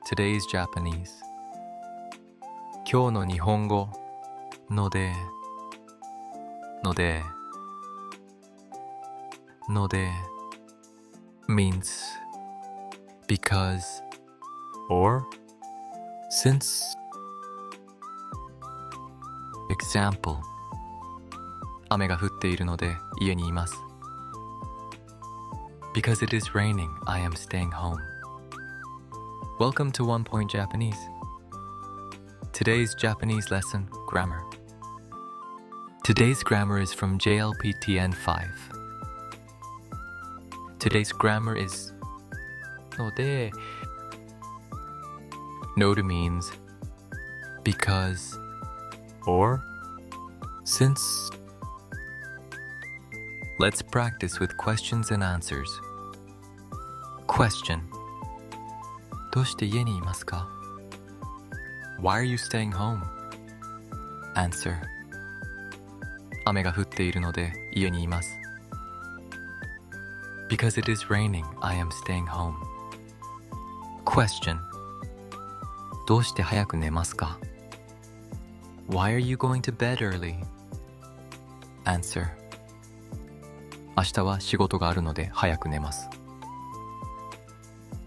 Today's Japanese 今日の日本語のでmeans because or since. Example 雨が降っているので家にいます。Because it is raining, I am staying home. Welcome to One Point Japanese. Today's Japanese lesson, grammar. Today's grammar is from JLPT N5. Today's grammar is ので Node means because or since. Let's practice with questions and answers. Question どうして家にいますか? Why are you staying home? Answer 雨が降っているので家にいます。Because it is raining, I am staying home. Question どうして早く寝ますか? Why are you going to bed early? Answer 明日は仕事があるので早く寝ます。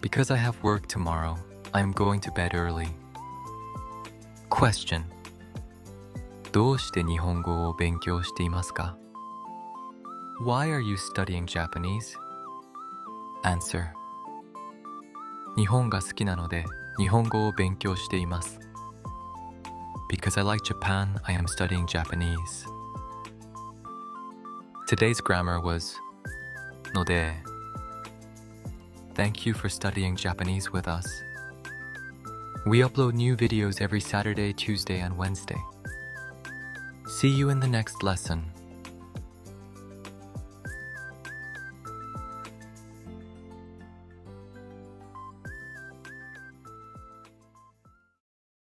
Because I have work tomorrow, I am going to bed early. Question どうして日本語を勉強していますか? Why are you studying Japanese? Answer 日本が好きなので日本語を勉強しています。Because I like Japan, I am studying Japanese. Today's grammar was ので Thank you for studying Japanese with us. We upload new videos every Saturday, Tuesday, and Wednesday. See you in the next lesson.